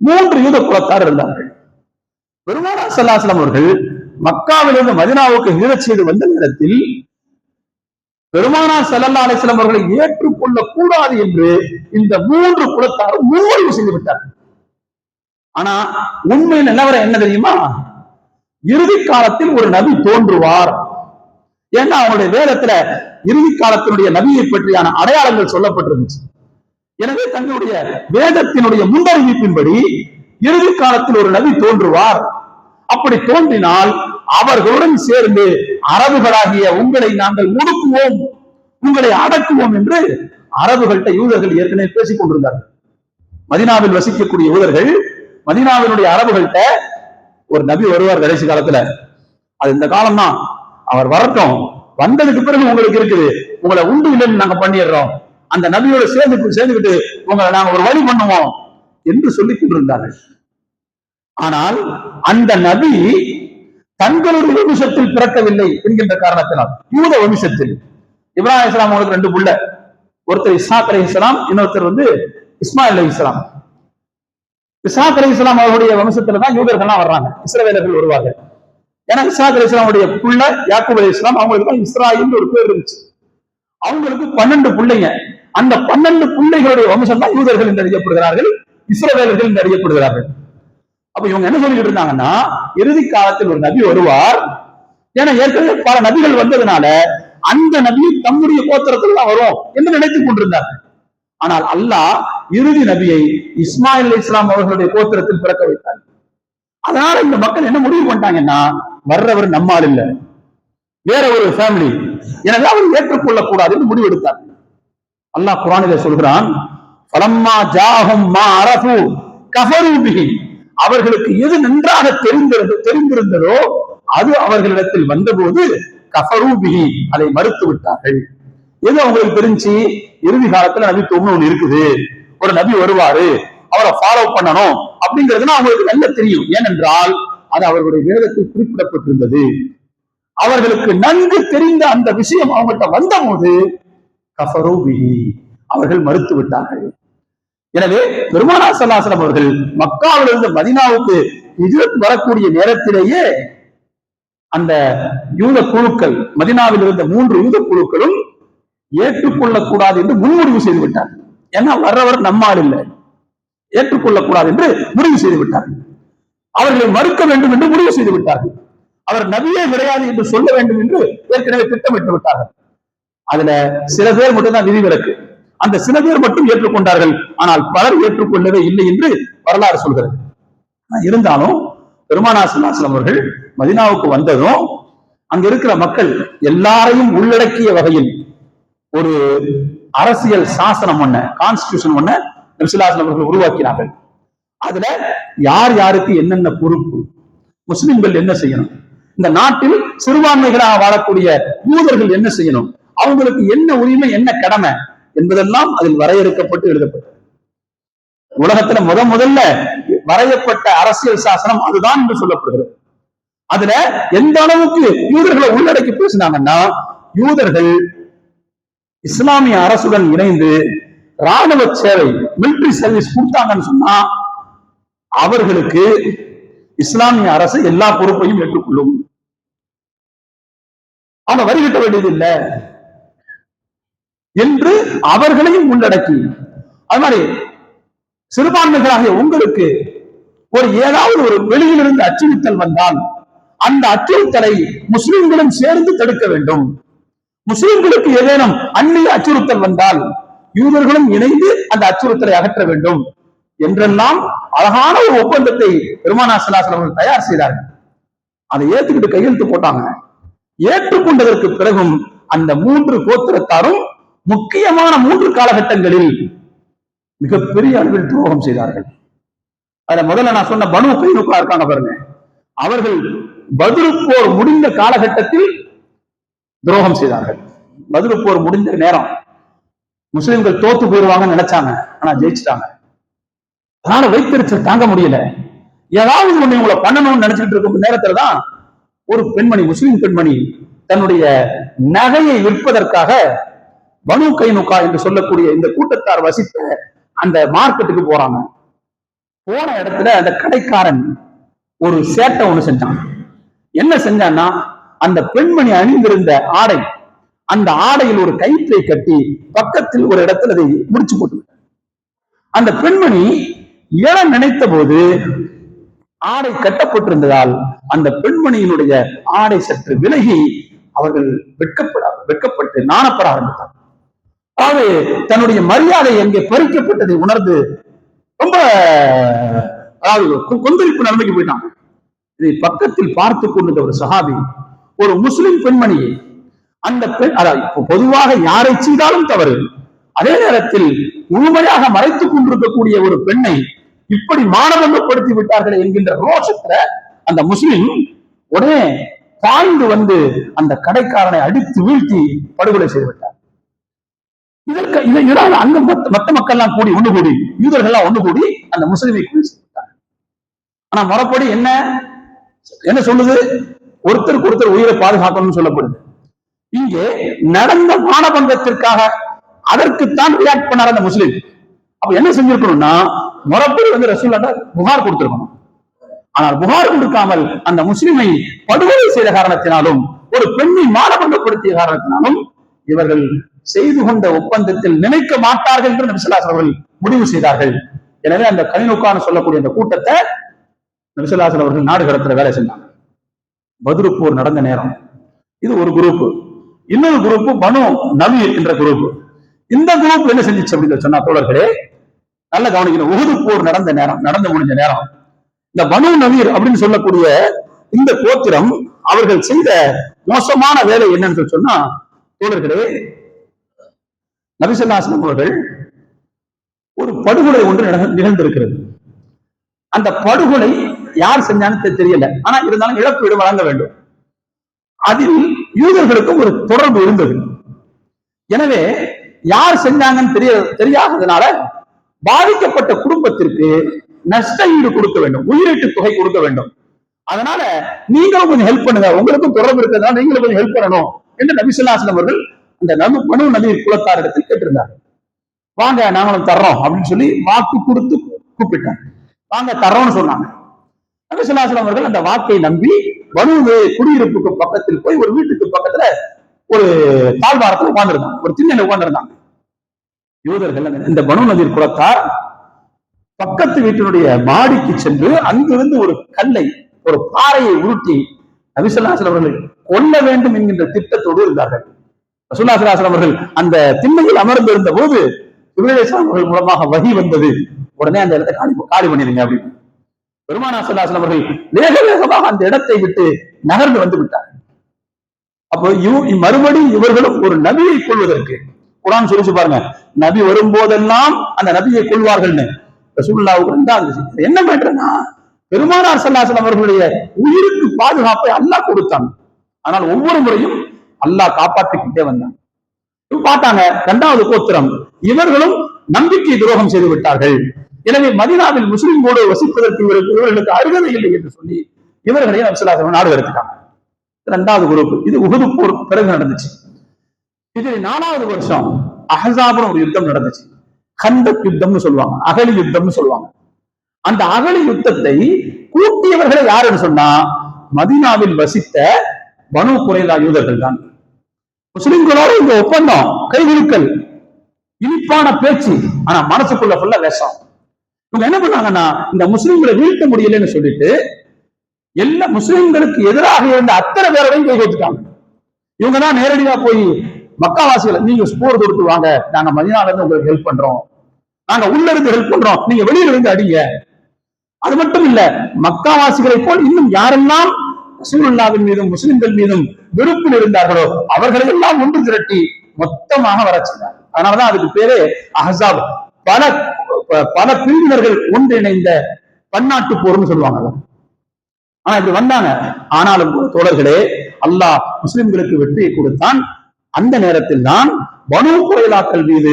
[SPEAKER 1] 3 யூத குலத்தார் இருந்தார்கள். பெருமானார் ஸல்லல்லாஹு அலைஹி வஸல்லம் அவர்கள் மக்காவிலிருந்து மதீனாவுக்கு ஹிஜ்ரத் செய்து வந்த நேரத்தில் பெருமானார் ஸல்லல்லாஹு அலைஹி வஸல்லம் அவர்களை ஏற்றுக்கொள்ள கூடாது என்று இந்த 3 குலத்தாரும் முன்மொழிவு செய்து விட்டார்கள். ஆனா உண்மை நிலவரம் என்ன தெரியுமா? இறுதி காலத்தில் ஒரு நபி தோன்றுவார், ஏன்னா அவங்களுடைய வேதத்துல இறுதி காலத்தினுடைய நபியை பற்றியான அடையாளங்கள் சொல்லப்பட்டிருந்துச்சு. எனவே தங்களுடைய வேதத்தினுடைய முன்னறிவிப்பின்படி இறுதி காலத்தில் ஒரு நபி தோன்றுவார். அப்படி தோன்றினால் அவர்களுடன் சேர்ந்து அரபுகளாகிய உங்களை நாங்கள் முடுக்குவோம், உங்களை அடக்குவோம் என்று அரபுகள்கிட்ட யூதர்கள் ஏற்கனவே பேசிக் கொண்டிருந்தார்கள். மதீனாவில் வசிக்கக்கூடிய யூதர்கள் மதீனாவினுடைய அரபுகள்கிட்ட ஒரு நபி வருவார் கடைசி காலத்துல, அது இந்த காலம் தான், அவர் வரட்டும், வந்ததுக்கு பிறகு உங்களுக்கு இருக்குது, உங்களை உண்டு இல்லைன்னு நாங்க பண்ணிடுறோம், அந்த நபியோட சேர்ந்துக்கிட்டு உங்களை நாங்க ஒரு வழி பண்ணுவோம் என்று சொல்லிக் கொண்டிருந்தார்கள். ஆனால் அந்த நபி தங்களுடைய வம்சத்தில் பிறக்கவில்லை என்கின்ற காரணத்தினால், யூத வம்சத்தில் இப்ராஹிம் இஸ்லாம் அவங்களுக்கு 2 புள்ள, ஒருத்தர் இஸ்ஹாக் அலைஹிஸ்ஸலாம், இன்னொருத்தர் இஸ்மாயில் அலைஹிஸ்ஸலாம். இஸ்ஹாக் அலைஹிஸ்ஸலாம் அவருடைய வம்சத்துலதான் யூதர்கள்லாம் வர்றாங்க, இஸ்ரவேலர்கள் வருவார்கள். ஏன்னா இஸ்ஹாக் அலைஹிஸ்ஸலாமுடைய புள்ள யாக்கூப் அலைஹிஸ்ஸலாம், அவங்களுக்கு தான் இஸ்ராயில் ஒரு பேர் இருந்துச்சு. அவங்களுக்கு 12 பிள்ளைங்க. அந்த 12 பிள்ளைகளுடைய வம்சம் தான் யூதர்கள் என்று அறியப்படுகிறார்கள், இஸ்ரவேலர்கள் என்று அறியப்படுகிறார்கள். அப்ப இவங்க என்ன சொல்லிட்டு இருந்தாங்கன்னா, இறுதி காலத்தில் ஒரு நபி வருவார். ஏன்னா ஏற்கனவே பல நபிகள் வந்ததுனால அந்த நபி தம்முடைய கோத்திரத்தில் தான் வரும் என்று நினைத்துக் கொண்டிருந்தார்கள். ஆனால் அல்லாஹ் இறுதி நபியை இஸ்மாயில் அலைஹிஸ்ஸலாம் அவர்களுடைய கோத்திரத்தில் பிறக்க வைத்தார். அதனால இந்த மக்கள் என்ன முடிவு பண்ணிட்டாங்கன்னா, வர்றவர் நம்மால் இல்ல, வேற ஒரு ஃபேமிலி, எனவே அவர் ஏற்றுக்கொள்ளக் கூடாது என்று முடிவு எடுத்தார். அல்லாஹ் குர்ஆனிலே சொல்கிறான், ஃபலம்மா ஜாஹும் மா அரஃபு கஃபரு பிஹி, அவர்களுக்கு எது நன்றாக தெரிந்திருந்ததோ அது அவர்களிடத்தில் வந்தபோது கஃபரு பிஹி, அதை மறுத்து விட்டார்கள். எது அவங்களுக்கு தெரிஞ்சு, இறுதி காலத்துல நபி ஒண்ணு இருக்குது, ஒரு நபி வருவாரு, அவரை ஃபாலோ பண்ணணும் அப்படிங்கிறதுனா அவங்களுக்கு நல்ல தெரியும். ஏனென்றால் அது அவர்களுடைய வேதத்தில் குறிப்பிடப்பட்டிருந்தது. அவர்களுக்கு நன்கு தெரிந்த அந்த விஷயம் அவங்கள்ட்ட வந்த போது கஃபரு பிஹி, அவர்கள் மறுத்து விட்டார்கள். எனவே பெருமானார் ஸல்லல்லாஹு அலைஹி வஸல்லம் அவர்கள் மக்காவிலிருந்து மதீனாவுக்கு ஹிஜ்ரத் வரக்கூடிய நேரத்திலேயே அந்த யூத குழுக்கள், மதீனாவில் இருந்த 3 யூத குழுக்களும் ஏற்றுக்கொள்ளக்கூடாது என்று முன்முடிவு செய்து விட்டார்கள். ஏன்னா வர்றவர் நம்மால் இல்லை, ஏற்றுக்கொள்ளக்கூடாது என்று முடிவு செய்து விட்டார்கள். அவர்களை மறுக்க வேண்டும் என்று முடிவு செய்து விட்டார்கள். அவர் நபியே கிடையாது என்று சொல்ல வேண்டும் என்று ஏற்கனவே திட்டமிட்டு விட்டார்கள். அதுல சில பேர் மட்டும்தான் விதிவிலக்கு, அந்த சில பேர் மட்டும் ஏற்றுக்கொண்டார்கள். ஆனால் பலர் ஏற்றுக்கொள்ளவே இல்லை என்று வரலாறு சொல்கிறது. இருந்தாலும் பெருமானார் ஸல்லல்லாஹு அலைஹி வஸல்லம் அவர்கள் மதீனாவுக்கு வந்ததும் அங்க இருக்கிற மக்கள் எல்லாரையும் உள்ளடக்கிய வகையில் ஒரு அரசியல் சாசனம் ஒண்ண, கான்ஸ்டிடியூஷன் ஒண்ண நபி ஸல்லல்லாஹு அலைஹி வஸல்லம் அவர்கள் உருவாக்கினார்கள். அதுல யார் யாருக்கு என்னென்ன பொறுப்பு, முஸ்லிம்கள் என்ன செய்யணும், இந்த நாட்டில் சிறுபான்மைகளாக வாழக்கூடிய யூதர்கள் என்ன செய்யணும், அவங்களுக்கு என்ன உரிமை, என்ன கடமை என்பதெல்லாம் அதில் வரையறுக்கப்பட்டு எழுதப்பட்டது. உலகத்துல முதல்ல வரையப்பட்ட அரசியல் சாசனம் அதுதான் என்று சொல்லப்படுகிறது. அதுல எந்த அளவுக்கு யூதர்களை உள்ளடக்கி பேசினாங்கன்னா, யூதர்கள் இஸ்லாமிய அரசுடன் இணைந்து ராணுவ சேவை, மிலிட்டரி சர்வீஸ் கொடுத்தாங்கன்னு சொன்னா அவர்களுக்கு இஸ்லாமிய அரசு எல்லா பொறுப்பையும் ஏற்றுக்கொள்ளும், அவங்க வரி கட்ட வேண்டியது இல்லை என்று அவர்களையும் உள்ளடக்கி, அது மாதிரி சிறுபான்மைகளாகிய உங்களுக்கு ஏதாவது ஒரு வெளியிலிருந்து அச்சுறுத்தல் வந்தால் அந்த அச்சுறுத்தலை முஸ்லிம்களும் சேர்ந்து தடுக்க வேண்டும். முஸ்லிம்களுக்கு ஏதேனும் அந்நிய அச்சுறுத்தல் வந்தால் யூதர்களும் இணைந்து அந்த அச்சுறுத்தலை அகற்ற வேண்டும் என்றெல்லாம் அழகான ஒரு ஒப்பந்தத்தை பெருமானார் ஸல்லல்லாஹு அலைஹி வஸல்லம் தயார் செய்தார்கள். அதை ஏற்றுக்கிட்டு கையெழுத்து போட்டாங்க. ஏற்றுக்கொண்டதற்கு பிறகும் அந்த 3 கோத்திரத்தாரும் முக்கியமான 3 காலகட்டங்களில் மிகப்பெரிய அளவில் துரோகம் செய்தார்கள். அதுல முதல்ல நான் சொன்ன பனு கைனுகா இருக்காங்க பாருங்க, அவர்கள் பத்ர் போர் முடிந்த காலகட்டத்தில் துரோகம் செய்தார்கள். பத்ர் போர் முடிந்த நேரம் முஸ்லிம்கள் தோத்து போயிருவாங்கன்னு நினைச்சாங்க, ஆனா ஜெயிச்சிட்டாங்க. அதனால வைத்தறிச்சல் தாங்க முடியல, ஏதாவது ஒண்ணு இவங்களை பண்ணணும்னு நினைச்சிட்டு இருக்கும் நேரத்துலதான் ஒரு பெண்மணி, முஸ்லிம் பெண்மணி, தன்னுடைய நகையை விற்பதற்காக பனு கைனுகா என்று சொல்லக்கூடிய இந்த கூட்டத்தார் வசித்த அந்த மார்க்கெட்டுக்கு போறாங்க. போன இடத்துல அந்த கடைக்காரன் ஒரு சேட்டை ஒண்ணு செஞ்சான். என்ன செஞ்சான்னா, அந்த பெண்மணி அணிந்திருந்த ஆடை, அந்த ஆடையில் ஒரு கயிற்றை கட்டி பக்கத்தில் ஒரு இடத்துல அதை முடிச்சு போட்டு, அந்த பெண்மணி எழ நினைத்த போது ஆடை கட்டப்பட்டிருந்ததால் அந்த பெண்மணியினுடைய ஆடை சற்று விலகி அவர்கள் வெட்கப்பட்டு நாணப்பட ஆரம்பித்தார். அதாவது தன்னுடைய மரியாதை எங்கே பறிக்கப்பட்டதை உணர்ந்து ரொம்ப அதாவது கொந்தளிப்பு நிலைமைக்கு போயிட்டாங்க. இதை பக்கத்தில் பார்த்து கொண்டிருந்த ஒரு சஹாபி ஒரு முஸ்லிம் பெண்மணியை, அந்த பெண் அதாவது பொதுவாக யாரை செய்தாலும் தவறு, அதே நேரத்தில் முழுமையாக மறைத்துக் கொண்டிருக்கக்கூடிய ஒரு பெண்ணை இப்படி மானபங்கப்படுத்தி விட்டார்கள் என்கின்ற ரோஷத்துல அந்த முஸ்லிம் உடனே பாய்ந்து வந்து அந்த கடைக்காரனை அடித்து வீழ்த்தி படுகொலை செய்து விட்டார். இதற்கு அங்க மத்த மக்கள் எல்லாம் கூடி ஒண்ணு கூடி யூதர்கள் எல்லாம் ஒண்ணு கூடி அந்த முஸ்லிமை கொலை செய்து விட்டார். ஆனா முறைப்படி என்ன சொல்லுது? ஒருத்தருக்கு ஒருத்தர் உயிரை பாதுகாக்கணும்னு சொல்லப்படுது. இங்கே நடந்த மானபங்கத்திற்காக அதற்குத்தான் ரியாக்ட் பண்ணார் அந்த முஸ்லிம். அப்ப என்ன செஞ்சிருக்கணும்னா முறைப்படி ரசூலுல்லாஹ் புகார் கொடுத்திருக்கணும். ஆனால் புகார் கொடுக்காமல் அந்த முஸ்லிமை படுகொலை செய்த காரணத்தினாலும் ஒரு பெண்ணை மானபங்கப்படுத்திய காரணத்தினாலும் இவர்கள் செய்து கொண்ட ஒப்பந்தத்தில் நினைக்க மாட்டார்கள் என்று நபி ஸல்லல்லாஹு அலைஹி வஸல்லம் அவர்கள் முடிவு செய்தார்கள். எனவே அந்த கலினுக்கான சொல்லக்கூடிய அந்த கூட்டத்தை நபி ஸல்லல்லாஹு அலைஹி வஸல்லம் அவர்கள் நாடு கடத்துல வேலை செஞ்சாங்க. பத்ரு போர் நடந்த நேரம் இது ஒரு குரூப், இன்னொரு குரூப் பனு நலீர் என்ற குரூப். இந்த குரூப் என்ன செஞ்சிச்சு அப்படின்னு சொன்னா தோழர்களே நல்ல கவனிக்கணும். உஹது போர் நடந்து முடிஞ்ச நேரம் இந்த பனு நலீர் அப்படின்னு சொல்லக்கூடிய இந்த கோத்திரம் அவர்கள் செய்த மோசமான வேலை என்னன்னு சொன்னா தோழர்களே, நபி ஸல்லல்லாஹு அலைஹி வஸல்லம் அவர்கள் ஒரு படுகொலை ஒன்று நிகழ்ந்திருக்கிறது. அந்த படுகொலை யார் செஞ்சான்னு தெரியல, ஆனா இருந்தாலும் இழப்பீடு வழங்க வேண்டும். அதில் யூதர்களுக்கும் ஒரு தொடர்பு இருந்தது. எனவே யார் செஞ்சாங்கன்னு தெரியாததுனால பாதிக்கப்பட்ட குடும்பத்திற்கு நஷ்ட ஈடு கொடுக்க வேண்டும், உயிரீட்டு தொகை கொடுக்க வேண்டும். அதனால நீங்களும் கொஞ்சம் ஹெல்ப் பண்ணுங்க, உங்களுக்கும் தொடர்பு இருக்கிறதுனால நீங்களும் கொஞ்சம் ஹெல்ப் பண்ணணும் என்று நபி ஸல்லல்லாஹு அலைஹி வஸல்லம் அவர்கள் அந்த பனு நலீர் குலத்தாரிடத்தில் கேட்டிருந்தார். வாங்க நாங்களும் தர்றோம் அப்படின்னு சொல்லி வாக்கு கொடுத்து கூப்பிட்டாங்க. வாங்க தர்றோம்னு சொன்னாங்க. நபி ஸல்லல்லாஹு அலைஹி வஸல்லம் அவர்கள் அந்த வாக்கை நம்பி பனு குடியிருப்புக்கு பக்கத்தில் போய் ஒரு வீட்டுக்கு பக்கத்துல ஒரு தாழ்வாரத்தில் உட்கார்ந்துருந்தாங்க, ஒரு திண்ணையில உட்கார்ந்துருந்தாங்க. யூதர்கள் இந்த பனு நலீர் குலத்தார் பக்கத்து வீட்டினுடைய மாடிக்கு சென்று அங்கிருந்து ஒரு கல்லை, ஒரு பாறையை உருட்டி நபி ஸல்லல்லாஹு அலைஹி வஸல்லம் அவர்கள் கொல்ல வேண்டும் என்கின்ற திட்டத்தோடு இருந்தார்கள். ரசூலுல்லாஹி ஸல்லல்லாஹு அலைஹி வஸல்லம் அவர்கள் அந்த திண்ணையில் அமர்ந்திருந்த போது ஜிப்ரீல் அலைஹிஸ்ஸலாம் அவர்கள் மூலமாக வஹி வந்தது. உடனே அந்த இடத்தை காலி பண்ணிடுங்க அப்படின்னு பெருமானார் ஸல்லல்லாஹு அலைஹி வஸல்லம் அவர்கள் வேக வேகமாக அந்த இடத்தை விட்டு நகர்ந்து வந்து விட்டார். அப்போ மறுபடியும் இவர்களும் ஒரு நபியை கொள்வதற்கு குர்ஆன் சொல்லிச்சு பாருங்க, நபி வரும்போதெல்லாம் அந்த நபியை கொள்வார்கள்னு. ரசூலுல்லாஹ் என்ன பண்றேன்னா பெருமானார் ஸல்லல்லாஹு அலைஹி வஸல்லம் அவர்களுடைய உயிருக்கு பாதுகாப்பை அல்லாஹ் கொடுத்தான். ஆனால் ஒவ்வொரு முறையும் அல்லாஹ் காப்பாற்றிக்கிட்டே வந்தான். பார்த்தாங்க இரண்டாவது கோத்திரம் இவர்களும் நம்பிக்கை துரோகம் செய்து விட்டார்கள். எனவே மதீனாவில் முஸ்லிம்களோடு வசிப்பதற்கு இவர்களுக்கு அருகதை இல்லை என்று சொல்லி இவர்களையும் நபி ஸல்லல்லாஹு அலைஹி வஸல்லம் நாடு கடத்திட்டாங்க. இரண்டாவது குரூப் இது உஹது போர் பிறகு நடந்துச்சு. இது 4வது வருஷம் அஹ்ஸாப்னு ஒரு யுத்தம் நடந்துச்சு. கந்தக் யுத்தம்னு சொல்லுவாங்க, அகலி யுத்தம்னு சொல்லுவாங்க. அந்த அகலி யுத்தத்தை கூட்டியவர்களை யாருன்னு சொன்னா மதீனாவில் வசித்த பனு குறைலா யூதர்கள் தான். முஸ்லிம்களோட இந்த ஒப்பந்தம், கைகுலுக்கல், இனிப்பான பேச்சு, ஆனா மனசுக்குள்ள ஃபுல்லா விஷம். இவங்க என்ன பண்ணாங்கன்னா இந்த முஸ்லிம்களை வீழ்த்த முடியலன்னு சொல்லிட்டு எல்லா முஸ்லிம்களுக்கு எதிராக இருந்த அத்தனை பேரையும் கை கொடுத்துட்டாங்க. இவங்க தான் நேரடியா போய் மக்காவாசிகளை நீங்க ஸ்போர் கொடுத்து வாங்க, நாங்க மதீனால இருந்து உங்களுக்கு ஹெல்ப் பண்றோம், நாங்க உள்ள இருந்து ஹெல்ப் பண்றோம், நீங்க வெளியில இருந்து அடிங்க. அது மட்டும் இல்ல, மக்காவாசிகளை போல் இன்னும் யாரெல்லாம் ரசூலுல்லாஹ்வின் மீதும் முஸ்லிம்கள் மீதும் வெறுப்பில் இருந்தார்களோ அவர்களை எல்லாம் ஒன்று திரட்டி மொத்தமாக வர செய்தார். அதனாலதான் அதுக்கு பேரு அஹ்ஸாப், பல பிரிவினர்கள் ஒன்றிணைந்த பன்னாட்டு போர்னு சொல்லுவாங்க. ஆனா இப்படி வந்தாங்க. ஆனாலும் தோழர்களே, அல்லாஹ் முஸ்லிம்களுக்கு வெற்றியை கொடுத்தான். அந்த நேரத்தில் தான் பனு குறைலாக்கள் மீது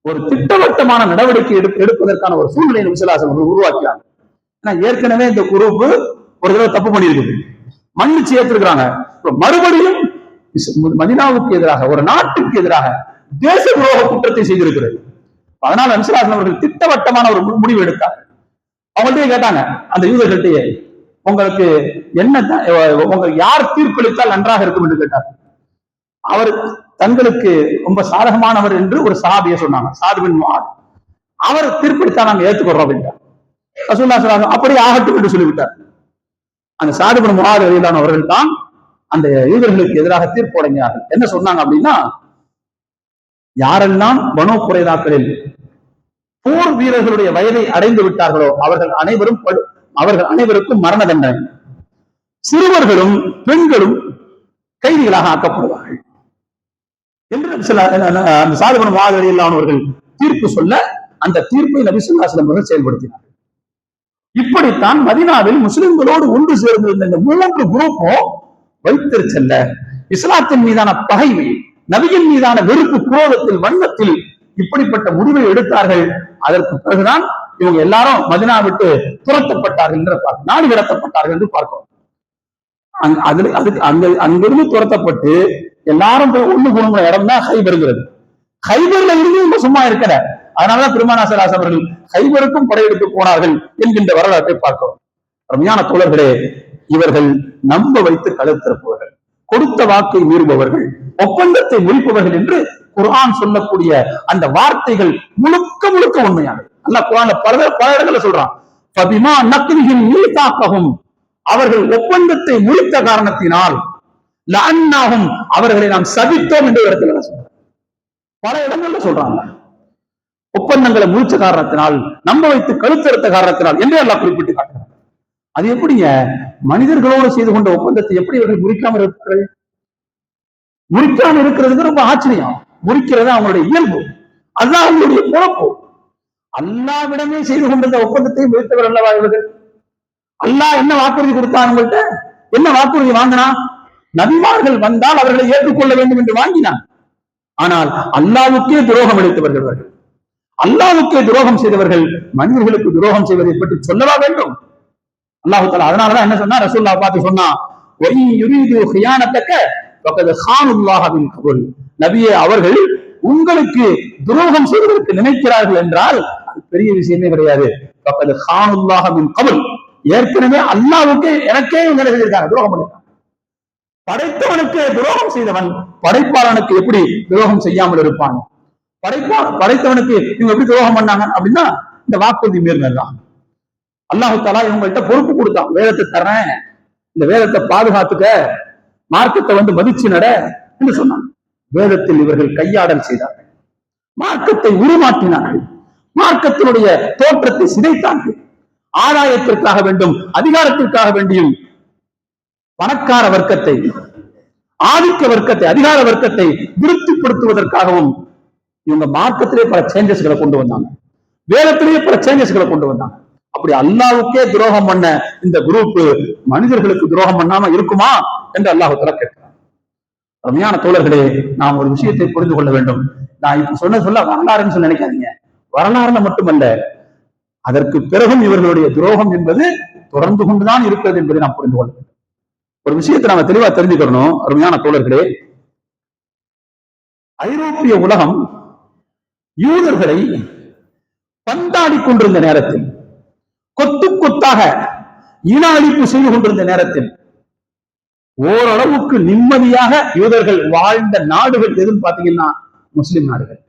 [SPEAKER 1] ஒரு திட்டவட்டமான நடவடிக்கை எடுப்பதற்கான ஒரு சூழ்நிலை நபி ஸல்லல்லாஹு அலைஹி வஸல்லம் உருவாக்கினாங்க. ஏன்னா ஏற்கனவே இந்த குரூப் ஒரு தடவை தப்பு பண்ணியிருக்குது, மன்னிச்சு ஏற்றிருக்கிறாங்க. மறுபடியும் மதீனாவுக்கு எதிராக, ஒரு நாட்டுக்கு எதிராக தேச துரோக குற்றத்தை செய்திருக்கிறது. அதனால நபி ஸல்லல்லாஹு அலைஹி வஸல்லம் அவர்கள் திட்டவட்டமான ஒரு முடிவு எடுத்தாங்க. அவங்கள்ட்டயே கேட்டாங்க, அந்த யூதர்கள்ட்டயே, உங்களுக்கு என்ன, உங்களுக்கு யார் தீர்ப்பளித்தால் நன்றாக இருக்கும் என்று கேட்டார். அவர் தங்களுக்கு ரொம்ப சாதகமானவர் என்று ஒரு சஹாபியை சொன்னாங்க, சாத் பின் முஆத். அவர் தீர்ப்பளித்தா நாங்க ஏற்றுக்கொள்றோம் அப்படின்ட்டார். ரசூலுல்லாஹி ஸல்லல்லாஹு அலைஹி வஸல்லம் அப்படி ஆகட்டும் என்று சொல்லிவிட்டார். அந்த சாத் பின் முஆத் ரலியல்லாஹு அவர்கள் தான் அந்த யூதர்களுக்கு எதிராக தீர்ப்பு வழங்கினார்கள். என்ன சொன்னாங்க அப்படின்னா, யாரெல்லாம் பனோ குறைதாக்களில் போர் வீரர்களுடைய வயதை அடைந்து விட்டார்களோ அவர்கள் அனைவருக்கும் மரண தண்டனை, சிறுவர்களும் பெண்களும் கைதிகளாக ஆக்கப்படுவார்கள் என்று அந்த சாதுபன் மாதிரியில்லானவர்கள் தீர்ப்பு சொல்ல, அந்த தீர்ப்பை நபி ஸல்லல்லாஹு அலைஹி வஸல்லம் அவர்கள் செயல்படுத்தினார்கள். இப்படித்தான் மதீனாவில் முஸ்லிம்களோடு ஒன்று சேர்ந்திருந்த இந்த 3 குரூப்பும் வைத்திருச்சல்ல இஸ்லாத்தின் மீதான பகைமை, நபியின் மீதான வெறுப்பு, குரோதத்தில், வன்மத்தில் இப்படிப்பட்ட முடிவை எடுத்தார்கள். அதற்கு பிறகுதான் இவங்க எல்லாரும் மதீனா விட்டு துரத்தப்பட்டார்கள் என்று பார்க்கிறோம், நாடு கடத்தப்பட்டார்கள் என்று பார்க்கிறோம். அங்கிருந்து துரத்தப்பட்டு எல்லாரும் போய் ஒண்ணு குழுங்கிற இடம் தான் ஹைபருங்கிறது. ஹைபர்ல இருந்து இவங்க சும்மா இருக்கிற, அதனாலதான் பெருமானார் ஸல்லல்லாஹு அலைஹி வஸல்லம் அவர்கள் ஹைபருக்கும் படையெடுத்து போனார்கள் என்கின்ற வரலாற்றை பார்க்கிறோம். அருமையான தோழர்களே, இவர்கள் நம்ப வைத்து கழுத்திருப்பவர்கள், கொடுத்த வாக்கை மீறுபவர்கள், ஒப்பந்தத்தை முறிப்பவர்கள் என்று குர்ஆன் சொல்லக்கூடிய அந்த வார்த்தைகள் முழுக்க முழுக்க உண்மையானது. அல்லாஹ் குர்ஆன்ல பல இடங்கள்ல சொல்றான், ஃபபிமா நக்ரிஹிம் மீசாகஹும், அவர்கள் ஒப்பந்தத்தை முறித்த காரணத்தினால், லஅன்னாஹும், அவர்களை நாம் சபித்தோம் என்று இடத்துல சொல்றாங்க. பல இடங்கள்ல சொல்றாங்க, ஒப்பந்தங்களை முறிச்ச காரணத்தினால், நம்ப வைத்து கழுத்தறுத்த காரணத்தினால் என்று அல்லாஹ் குறிப்பிட்டு காட்டுறாங்க. அது எப்படிங்க, மனிதர்களோடு செய்து கொண்ட ஒப்பந்தத்தை எப்படி இவர்கள் முறிக்காமல் இருப்பார்கள்? முறிக்காமல் இருக்கிறதுக்கு ரொம்ப ஆச்சரியம். முறிக்கிறது அவங்களுடைய இயல்பு, அதுதான் அவங்களுடைய பொறுப்பு. அல்லாஹ்விடமே செய்து கொண்டிருந்த ஒப்பந்தத்தை முறித்தவர் அல்லவா இவர்கள்? அல்லாஹ் என்ன வாக்குறுதி கொடுத்தான் உங்கள்கிட்ட? என்ன வாக்குறுதி வாங்கினா? நபிமார்கள் வந்தால் அவர்களை ஏற்றுக்கொள்ள வேண்டும் என்று வாங்கினான். ஆனால் அல்லாஹ்வுக்கே துரோகம் அளித்தவர்கள், அல்லாஹ்வுக்கே துரோகம் செய்தவர்கள் மனிதர்களுக்கு துரோகம் செய்வதை பற்றி சொல்லவா வேண்டும்? அல்லாஹ் தஆலா அதனாலதான் என்ன சொன்னா, ரசூலுல்லாஹ் பார்த்து சொன்னா, வஇன் யுரீது கியானத்தக ஃபகத் கானுல்லாஹ மின் கபுல், நபியே அவர்கள் உங்களுக்கு துரோகம் செய்வதற்கு நினைக்கிறார்கள் என்றால் அது பெரிய விஷயமே கிடையாது. ஃபகத் கானுல்லாஹ மின் கபுல், ஏற்கனவே அல்லாஹ்வுக்கே எனக்கே இவங்க செஞ்சிருக்காங்க, துரோகம் பண்ணிருக்காங்க. படைத்தவனுக்கு துரோகம் செய்தவன் படைப்பாளனுக்கு எப்படி துரோகம் செய்யாமல் இருப்பான்? படைத்தவனுக்கு இவங்க எப்படி துரோகம் பண்ணாங்க அப்படின்னா இந்த வாக்குறுதி மீறினதுதான். அல்லாஹ் தஆலா இவங்கள்ட்ட பொறுப்பு கொடுத்தான், வேதத்தை தர்றேன், இந்த வேதத்தை பாதுகாத்துக்க, மார்க்கத்தை மதிச்சு நட என்று சொன்னாங்க. வேதத்தில் இவர்கள் கையாடல் செய்தார்கள், மார்க்கத்தை உருமாற்றினார்கள், மார்க்கத்தினுடைய தோற்றத்தை சிதைத்தார்கள். ஆதாயத்திற்காக வேண்டும், அதிகாரத்திற்காக வேண்டியும் பணக்கார வர்க்கத்தை, ஆதிக்க வர்க்கத்தை, அதிகார வர்க்கத்தை திருப்திப்படுத்துவதற்காகவும் இவங்க மார்க்கத்திலே பல சேஞ்சஸ்களை கொண்டு வந்தாங்க, வேதத்திலேயே பல சேஞ்சஸ்களை கொண்டு வந்தாங்க. அப்படி அல்லாஹ்வுக்கே துரோகம் பண்ண இந்த குரூப் மனிதர்களுக்கு துரோகம் பண்ணாம இருக்குமா என்று அல்லாஹ் தஆலா கேட்கிறார். அருமையான தோழர்களே, நாம் ஒரு விஷயத்தை புரிந்து கொள்ள வேண்டும். நான் இப்ப சொல்ல வரலாறுன்னு சொல்லி நினைக்காதீங்க, வரலாறுல மட்டுமல்ல, அதற்கு பிறகும் இவர்களுடைய துரோகம் என்பது தொடர்ந்து கொண்டுதான் இருக்கிறது என்பதை நாம் புரிந்து கொள்ள வேண்டும். ஒரு விஷயத்தை நாம தெளிவா தெரிஞ்சுக்கணும். அருமையான தோழர்களே, ஐரோப்பிய உலகம் யூதர்களை பந்தாடி கொண்டிருந்த நேரத்தில், கொத்து கொத்தாக இன அழிப்பு செய்து கொண்டிருந்த நேரத்தில், ஓரளவுக்கு நிம்மதியாக யூதர்கள் வாழ்ந்த நாடுகள் எதுன்னு பாத்தீங்கன்னா முஸ்லிம் நாடுகள்.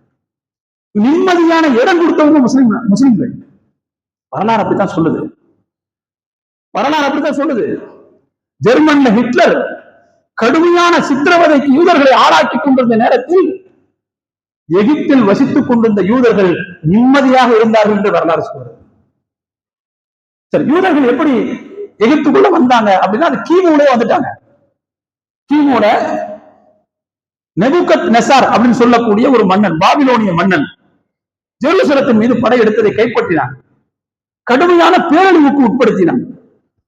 [SPEAKER 1] நிம்மதியான இடம் கொடுத்தவங்க முஸ்லிம்கள். வரலாறு அப்படித்தான் சொல்லுது, வரலாறு அப்படித்தான் சொல்லுது. ஜெர்மன்ல ஹிட்லர் கடுமையான சித்திரவதைக்கு யூதர்களை ஆளாக்கி கொண்டிருந்த நேரத்தில் எகிப்தில் வசித்துக் கொண்டிருந்த யூதர்கள் நிம்மதியாக இருந்தார்கள் என்று வரலாறு சொல்றது. சரி, யூதர்கள் எப்படி எகிப்துக்குள்ள வந்தாங்க அப்படின்னா அது கிமுலே வந்துட்டாங்க. கிமுல நெபுகத் நெசார் அப்படின்னு சொல்லக்கூடிய ஒரு மன்னன், பாபிலோனிய மன்னன், ஜெருசலத்தின் மீது படையெடுத்ததை கைப்பற்றினான், கடுமையான பேரழிவுக்கு உட்படுத்தினான்.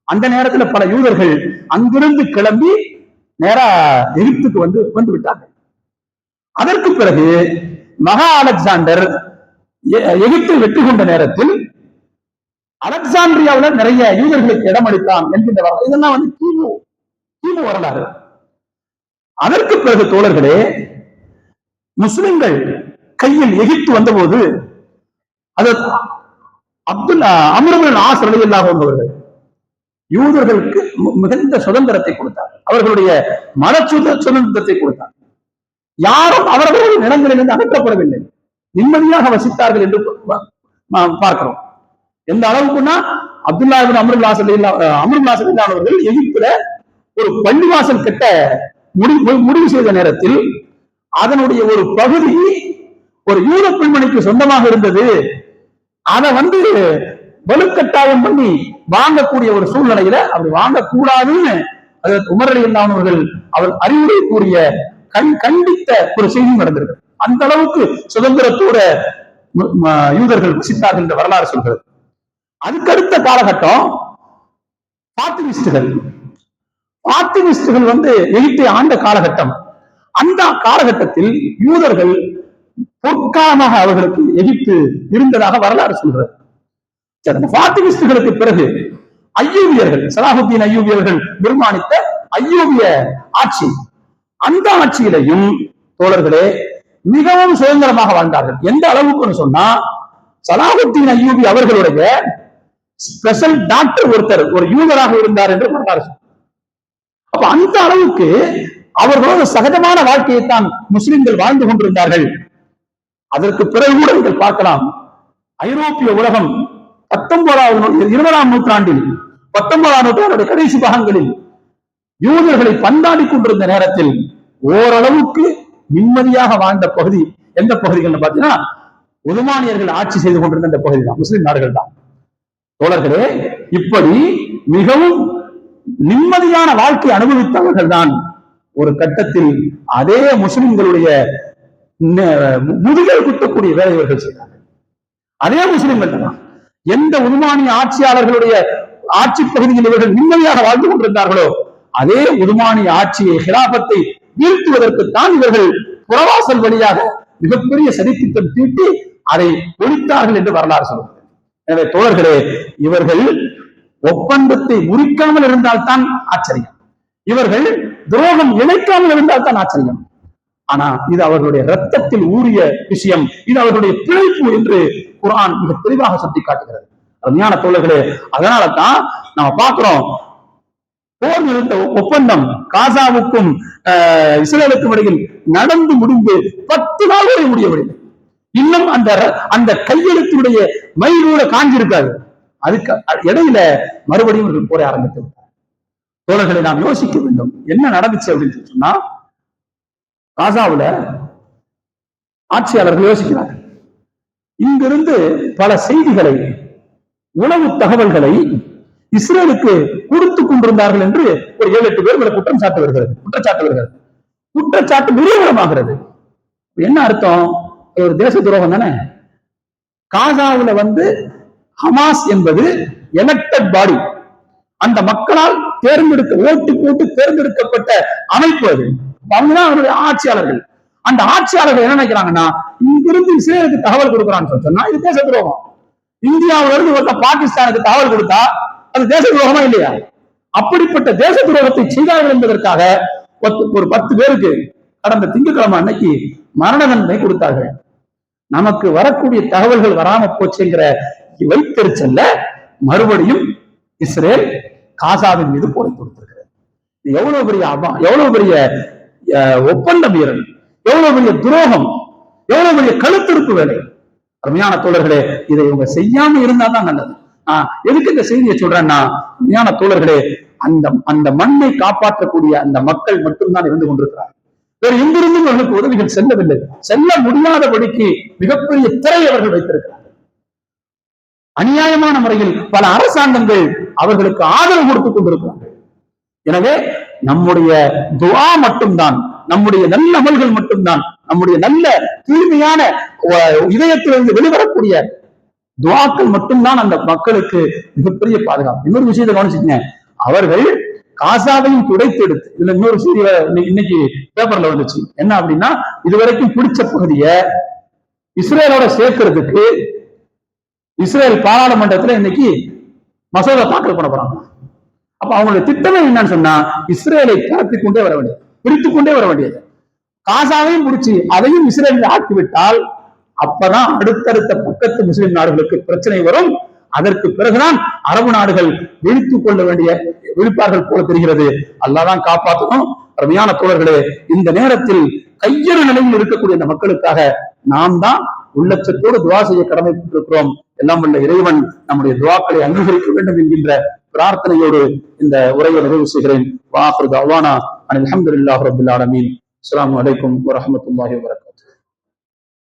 [SPEAKER 1] அந்த நேரத்தில் பல யூதர்கள் அங்கிருந்து கிளம்பி நேரா எகிப்துக்கு வந்து விட்டார்கள். அதற்கு பிறகு மகா அலெக்சாண்டர் எகிப்தை வெற்றி கொண்ட நேரத்தில் அலெக்சாண்ட்ரியாவில் நிறைய யூதர்களுக்கு இடம் அளித்தான் என்கின்ற வரலாறு. இதெல்லாம் கிமு வரலாறு. அதற்கு பிறகு தோழர்களே, முஸ்லிம்கள் கையில் எகிப்து வந்தபோது அது அம்ர் இப்னு ஆஸ் ரலியல்லாஹு அன்ஹு அவர்கள் யூதர்களுக்கு மிகுந்த சுதந்திரத்தை கொடுத்தார், அவர்களுடைய மத சுதந்திரத்தை கொடுத்தார். யாரும் அவர்களுடைய நிலங்களிலிருந்து அகற்றப்படவில்லை, நிம்மதியாக வசித்தார்கள் என்று பார்க்கிறோம். எந்த அளவுக்குன்னா அப்துல்லா இப்னு அம்ர் இப்னு ஆஸ் ரலியல்லாஹு அவர்கள் எகிப்துல ஒரு பள்ளிவாசல் கட்ட முடிவு செய்த நேரத்தில் அதனுடைய ஒரு பகுதி ஒரு யூத பெண்மணிக்கு சொந்தமாக இருந்தது. அதை வலுக்கட்டாயம் பண்ணி வாங்கக்கூடிய ஒரு சூழ்நிலையில அப்படி வாங்கக்கூடாதுன்னு உமர் ரலியல்லாஹு அவர்கள் அவர் அறிவுரை கூறிய கண்டித்த ஒரு செய்தி நடந்திருக்கு. அந்த அளவுக்கு சுதந்திரத்தோட யூதர்கள் வசித்தார்கள் என்ற வரலாறு சொல்கிறது. அதுக்கடுத்த காலகட்டம் பாத்திமிஸ்டுகள் எகிப்தை ஆண்ட காலகட்டம். அந்த காலகட்டத்தில் யூதர்கள் பொற்காலமாக அவர்களுக்கு எகிப்து இருந்ததாக வரலாறு சொல்கிறது. பாத்திமிஸ்டுகளுக்கு பிறகு ஐயூபியர்கள், சலாஹுத்தீன் ஐயூபியர்கள் நிர்மாணித்த ஐயூபிய ஆட்சி, அந்த ஆட்சியிலையும் தோழர்களே மிகவும் சுதந்திரமாக வாழ்ந்தார்கள். எந்த அளவுக்கு சொன்னா, சலாஹுத்தீன் ஐயூபி அவர்களுடைய ஸ்பெஷல் டாக்டர் ஒருத்தர் ஒரு யூதராக இருந்தார் என்று வரலாறு. அப்ப அந்த அளவுக்கு அவர்களோட சகஜமான வாழ்க்கையைத்தான் முஸ்லிம்கள் வாழ்ந்து கொண்டிருந்தார்கள். அதற்கு பிறகு கூட நீங்கள் பார்க்கலாம், ஐரோப்பிய உலகம் 20ஆம் நூற்றாண்டில் 19ஆம் நூற்றாண்டுடைய கடைசி பாகங்களில் யூதர்களை பந்தாடி கொண்டிருந்த நேரத்தில் ஓரளவுக்கு நிம்மதியாக வாழ்ந்த பகுதி எந்த பகுதிகள் பார்த்தீங்கன்னா, உதுமானியர்கள் ஆட்சி செய்து கொண்டிருந்த இந்த பகுதி தான், முஸ்லிம் நாடுகள் தான். தோழர்களே, இப்படி மிகவும் நிம்மதியான வாழ்க்கை அனுபவித்தவர்கள் தான் ஒரு கட்டத்தில் அதே முஸ்லிம்களுடைய முதுகை குத்தக்கூடிய வேலைகள் செய்தார்கள். அதே முஸ்லிம்கள் தான். எந்த உதுமானிய ஆட்சியாளர்களுடைய ஆட்சி பகுதியில் இவர்கள் நிம்மதியாக வாழ்ந்து கொண்டிருந்தார்களோ, அதே உதுமானிய ஆட்சியை ஹிலாபத்தை வீழ்த்துவதற்குத்தான் இவர்கள் புறவாசல் வழியாக மிகப்பெரிய சதித்திட்டம் தீட்டி அதை ஒழித்தார்கள் என்று வரலாறு சொல்கிறது. எனவே தோழர்களே, இவர்கள் ஒப்பந்தத்தை முறிக்காமல் இருந்தால்தான் ஆச்சரியம், இவர்கள் துரோகம் இணைக்காமல் இருந்தால்தான் ஆச்சரியம். ஆனா இது அவர்களுடைய ரத்தத்தில் ஊறிய விஷயம், இது அவர்களுடைய பிழைப்பு என்று குர்ஆன் மிக தெளிவாக சுட்டி காட்டுகிறது. அருமையான தோழர்களே, அதனால தான் நம்ம பார்க்கிறோம், போர் நிறுத்த ஒப்பந்தம் காசாவுக்கும் இஸ்ரேலுக்கும் இடையில் நடந்து முடிந்து 10 நாள் வரை முடியவில்லை. இன்னும் அந்த கையெழுத்துடைய மயிலூட காஞ்சிருக்காது. அதுக்கு இடையில மறுபடியும் இவர்கள் போரை ஆரம்பித்து விட்டார். தோழர்களை நாம் யோசிக்க வேண்டும், என்ன நடந்துச்சு அப்படின்னு சொன்னா, காசாவுல ஆட்சியாளர்கள் யோசிக்கிறார்கள், இங்கிருந்து பல செய்திகளை, உளவு தகவல்களை இஸ்ரேலுக்கு கொடுத்துக் கொண்டிருந்தார்கள் என்று ஒரு 7-8 பேர் குற்றச்சாட்டு வருகிறது. குற்றச்சாட்டு நிரூபணமாகிறது. என்ன அர்த்தம்? ஒரு தேச துரோகம் தானே. காசாவுல ஹமாஸ் என்பது எலெக்டட் பாடி, அந்த மக்களால் ஓட்டு போட்டு தேர்ந்தெடுக்கப்பட்ட அமைப்பு. அது அவங்கதான் அவருடைய ஆட்சியாளர்கள். அந்த ஆட்சியாளர்கள் என்ன நினைக்கிறாங்கன்னா, இங்கிருந்து இஸ்ரேலுக்கு தகவல் கொடுக்குறான்னு சொன்னா இது தேச துரோகம். இந்தியாவில இருந்து ஒருத்தர் பாகிஸ்தானுக்கு தகவல் கொடுத்தா அது தேச துரோகமா இல்லையா? அப்படிப்பட்ட தேச துரோகத்தை செய்தார்கள் என்பதற்காக ஒரு 10 பேருக்கு கடந்த திங்கட்கிழமை அன்னைக்கு மரண தண்டனை கொடுத்தார்கள். நமக்கு வரக்கூடிய தகவல்கள் வராம போச்சுங்கிற வைத்தறிச்சல்ல மறுபடியும் இஸ்ரேல் காசாவின் மீது போரை கொடுத்திருக்கிறது. எவ்வளவு பெரிய ஒப்பந்த மீறல், எவ்வளவு பெரிய துரோகம், எவ்வளவு பெரிய கழுத்திருப்பு வேலை. அருமையான தோழர்களே, இதை இவங்க செய்யாம இருந்தாதான் நல்லது. எதுக்கு இந்த செய்தியை சொல்றேன்னா, அருமையான தோழர்களே, அந்த மண்ணை காப்பாற்றக்கூடிய அந்த மக்கள் மட்டும்தான் இருந்து கொண்டிருக்கிறார்கள். வேறு எங்கிருந்தும் அவர்களுக்கு உதவிகள் செல்லவில்லை. செல்ல முடியாதபடிக்கு மிகப்பெரிய திரை அவர்கள் வைத்திருக்கிறார்கள். அநியாயமான முறையில் பல அரசாங்கங்கள் அவர்களுக்கு ஆதரவு கொடுத்துக் கொண்டிருக்கிறார்கள். எனவே நம்முடைய துஆ மட்டும்தான், நம்முடைய நல்ல அமல்கள் மட்டும்தான், நம்முடைய நல்ல தூய்மையான இதயத்திலிருந்து வெளிவரக்கூடிய துஆக்கள் மட்டும்தான் அந்த மக்களுக்கு மிகப்பெரிய பாதுகாப்பு. இன்னொரு விஷயத்தை கவனிச்சுங்க, அவர்கள் காசாவையும் துடைத்தெடுத்து, இதுல இன்னொரு செய்தி இன்னைக்கு பேப்பர்ல வந்துச்சு. என்ன அப்படின்னா, இதுவரைக்கும் பிடிச்ச பகுதியை இஸ்ரேலோட சேர்க்கிறதுக்கு இஸ்ரேல் பாராளுமன்றத்துல இன்னைக்கு மசோதா தாக்கல் பண்ண போறாங்க. அப்ப அவங்களுடைய திட்டமே என்னன்னு சொன்னா, இஸ்ரேலை பிரித்துக் கொண்டே வர வேண்டியது. காசாவையும் முடிச்சு அதையும் இஸ்ரேலில் ஆக்கிவிட்டால் அப்பதான் அடுத்தடுத்த பக்கத்து முஸ்லிம் நாடுகளுக்கு பிரச்சனை வரும். அதற்கு பிறகுதான் அரபு நாடுகள் விழிப்பார்கள் போல தெரிகிறது. அல்லாஹ்தான் காப்பாற்றணும். அருமையான தோழர்களே, இந்த நேரத்தில் கையறு நிலையில் இருக்கக்கூடிய இந்த மக்களுக்காக நாம் தான் உள்ளச்சத்தோடு துவா செய்ய கடமைப்பட்டிருக்கிறோம். எல்லாம் உள்ள இறைவன் நம்முடைய துவாக்களை அங்கீகரிக்க வேண்டும் என்கின்ற பிரார்த்தனையோடு இந்த உரையை நிறைவு செய்கிறேன். வாஹிரு தஅவானா அனில் ஹம்துலில்லாஹி ரப்பில் ஆலமீன். அஸ்ஸலாமு அலைக்கும் வரஹ்மத்துல்லாஹி வபரகாத்துஹு.